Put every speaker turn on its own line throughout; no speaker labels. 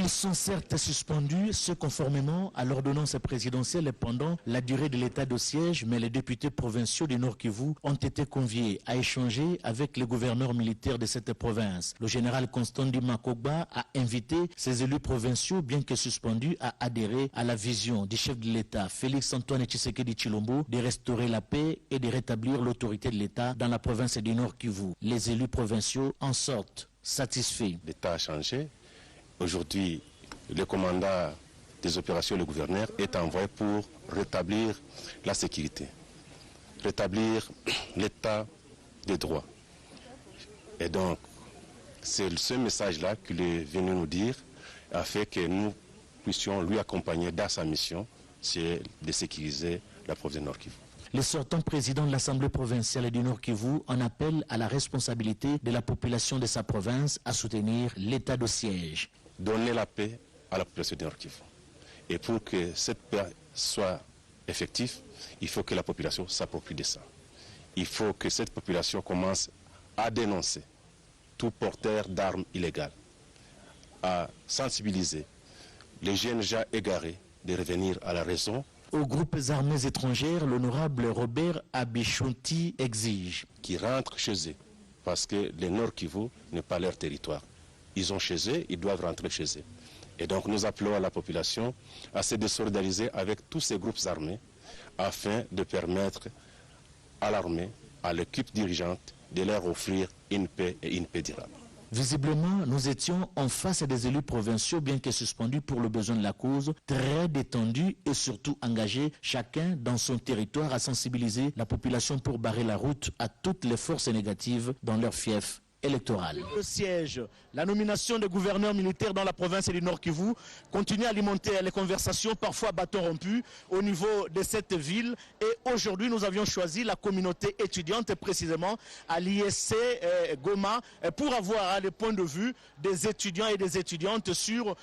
Ils sont certes suspendus, ce conformément à l'ordonnance présidentielle pendant la durée de l'état de siège, mais les députés provinciaux du Nord Kivu ont été conviés à échanger avec les gouverneurs militaires de cette province. Le général Constant Ndima Kogba a invité ces élus provinciaux, bien que suspendus, à adhérer à la vision du chef de l'État, Félix Antoine Tshisekedi Tshilombo, de restaurer la paix et de rétablir l'autorité de l'État dans la province du Nord Kivu. Les élus provinciaux en sortent satisfaits.
L'État a changé. Aujourd'hui, le commandant des opérations, le gouverneur, est envoyé pour rétablir la sécurité, rétablir l'état des droits. Et donc, c'est ce message-là qu'il est venu nous dire, afin que nous puissions lui accompagner dans sa mission, c'est de sécuriser la province du Nord Kivu.
Le sortant président de l'Assemblée provinciale du Nord Kivu en appelle à la responsabilité de la population de sa province à soutenir l'état de siège.
Donner la paix à la population du Nord Kivu. Et pour que cette paix soit effective, il faut que la population s'approprie de ça. Il faut que cette population commence à dénoncer tout porteur d'armes illégales, à sensibiliser les jeunes gens égarés de revenir à la raison.
Aux groupes armés étrangères, l'honorable Robert Abichonti exige
qu'ils rentrent chez eux, parce que le Nord Kivu n'est pas leur territoire. Ils ont chez eux, ils doivent rentrer chez eux. Et donc nous appelons à la population à se désolidariser avec tous ces groupes armés afin de permettre à l'armée, à l'équipe dirigeante, de leur offrir une paix et une paix durable.
Visiblement, nous étions en face des élus provinciaux, bien que suspendus pour le besoin de la cause, très détendus et surtout engagés, chacun dans son territoire, à sensibiliser la population pour barrer la route à toutes les forces négatives dans leur fief électoral. Le siège, la nomination de gouverneurs militaires dans la province du Nord Kivu continue à alimenter les conversations, parfois bâton rompu, au niveau de cette ville. Et aujourd'hui, nous avions choisi la communauté étudiante, précisément à l'ISC Goma, pour avoir les points de vue des étudiants et des étudiantes sur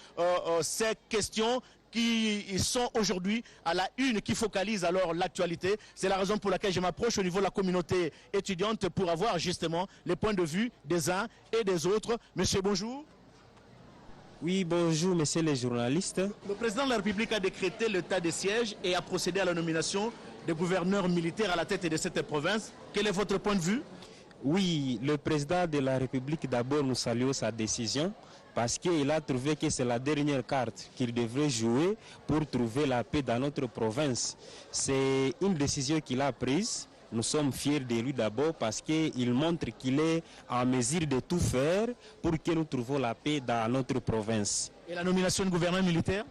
ces questions qui sont aujourd'hui à la une, qui focalisent alors l'actualité. C'est la raison pour laquelle je m'approche au niveau de la communauté étudiante pour avoir justement les points de vue des uns et des autres. Monsieur, bonjour.
Oui, bonjour, messieurs les journalistes.
Le président de la République a décrété l'état de siège et a procédé à la nomination des gouverneurs militaires à la tête de cette province. Quel est votre point de vue?
Oui, le président de la République, d'abord, nous saluons sa décision, parce qu'il a trouvé que c'est la dernière carte qu'il devrait jouer pour trouver la paix dans notre province. C'est une décision qu'il a prise. Nous sommes fiers de lui d'abord parce qu'il montre qu'il est en mesure de tout faire pour que nous trouvions la paix dans notre province.
Et la nomination de gouverneur militaire?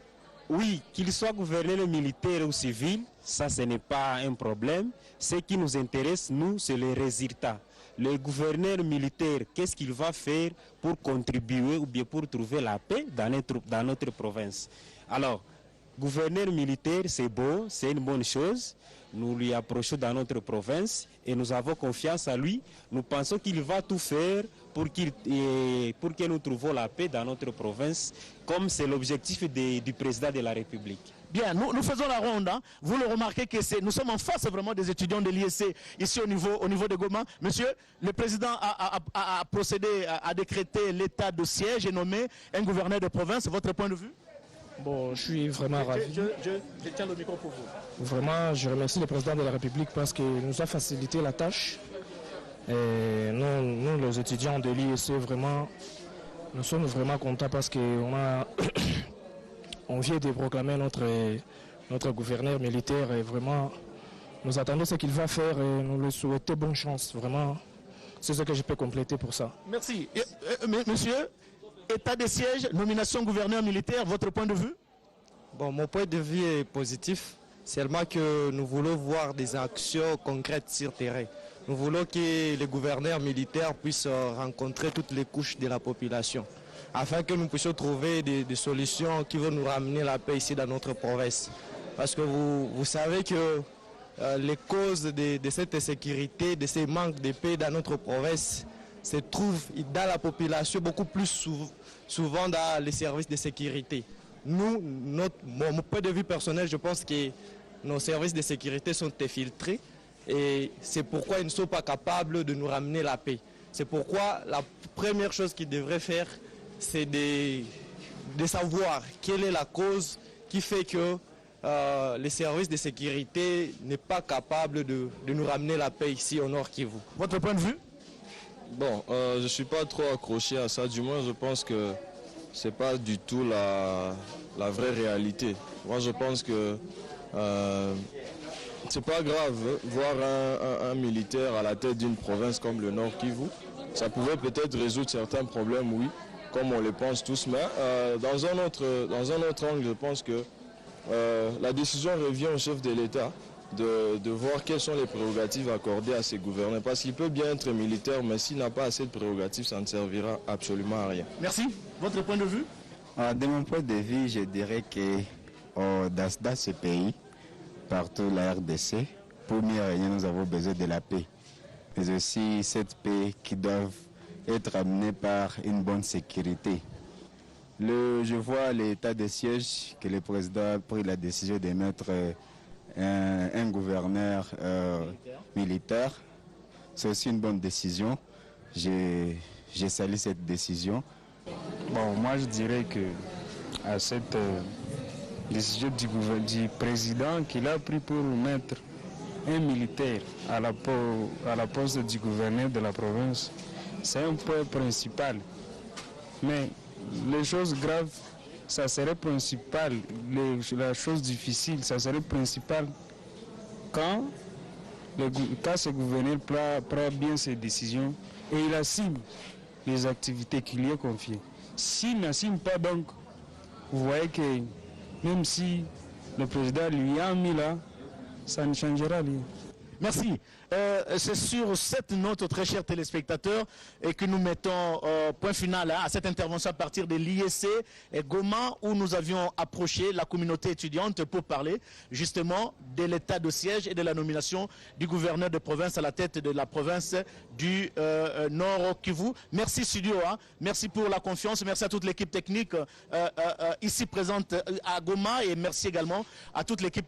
Oui, qu'il soit gouverneur militaire ou civil, ça ce n'est pas un problème. Ce qui nous intéresse, nous, c'est les résultats. Le gouverneur militaire, qu'est-ce qu'il va faire pour contribuer ou bien pour trouver la paix dans notre province? Alors, gouverneur militaire, c'est beau, c'est une bonne chose. Nous lui approchons dans notre province et nous avons confiance à lui. Nous pensons qu'il va tout faire pour que nous trouvions la paix dans notre province, comme c'est l'objectif du président de la République.
Bien, nous faisons la ronde. Hein. Vous le remarquez que nous sommes en face vraiment des étudiants de l'ISC ici au niveau de Goma. Monsieur, le président a procédé à décréter l'état de siège et nommé un gouverneur de province. Votre point de vue?
Bon, je suis vraiment ravi.
Je tiens le micro pour vous.
Vraiment, je remercie le président de la République parce qu'il nous a facilité la tâche. Et nous les étudiants de l'ISC, vraiment, nous sommes vraiment contents parce qu'on on vient de proclamer notre gouverneur militaire et vraiment, nous attendons ce qu'il va faire et nous lui souhaitons bonne chance. Vraiment, c'est ce que je peux compléter pour ça.
Merci. Monsieur, état de siège, nomination gouverneur militaire, votre point de vue?
Bon, mon point de vue est positif, seulement que nous voulons voir des actions concrètes sur terrain. Nous voulons que les gouverneurs militaires puissent rencontrer toutes les couches de la population, afin que nous puissions trouver des solutions qui vont nous ramener la paix ici dans notre province. Parce que vous savez que les causes de cette insécurité, de ces manques de paix dans notre province, se trouvent dans la population beaucoup plus souvent dans les services de sécurité. Mon point de vue personnel, je pense que nos services de sécurité sont infiltrés et c'est pourquoi ils ne sont pas capables de nous ramener la paix. C'est pourquoi la première chose qu'ils devraient faire, c'est de de savoir quelle est la cause qui fait que les services de sécurité n'est pas capable de nous ramener la paix ici au Nord Kivu.
Votre point de vue?
Bon, je ne suis pas trop accroché à ça, du moins je pense que ce n'est pas du tout la vraie réalité. Moi je pense que c'est pas grave voir un militaire à la tête d'une province comme le Nord Kivu. Ça pouvait peut-être résoudre certains problèmes, oui, comme on le pense tous, mais dans un autre angle, je pense que la décision revient au chef de l'État de voir quelles sont les prérogatives accordées à ses gouverneurs. Parce qu'il peut bien être militaire, mais s'il n'a pas assez de prérogatives, ça ne servira absolument à rien.
Merci. Votre point de vue?
De mon point de vue, je dirais que dans ce pays, partout la RDC, pour mieux régner, nous avons besoin de la paix. Mais aussi cette paix qui doit être amenée par une bonne sécurité. Je vois l'état de siège que le président a pris la décision de mettre un gouverneur militaire. C'est aussi une bonne décision. Je salue cette décision.
Bon, moi je dirais que à cette décision du président qu'il a pris pour mettre un militaire à la poste du gouverneur de la province, c'est un point principal. Mais les choses graves, ça serait principal. La chose difficile, ça serait principal quand ce gouverneur prend bien ses décisions et il assume les activités qui lui est confiées. S'il n'assume pas, donc, vous voyez que même si le président lui a mis là, ça ne changera rien.
Merci. C'est sur cette note, très chers téléspectateurs, et que nous mettons point final à cette intervention à partir de l'IEC et Goma, où nous avions approché la communauté étudiante pour parler justement de l'état de siège et de la nomination du gouverneur de province à la tête de la province du Nord Kivu. Merci studio, merci pour la confiance, merci à toute l'équipe technique ici présente à Goma et merci également à toute l'équipe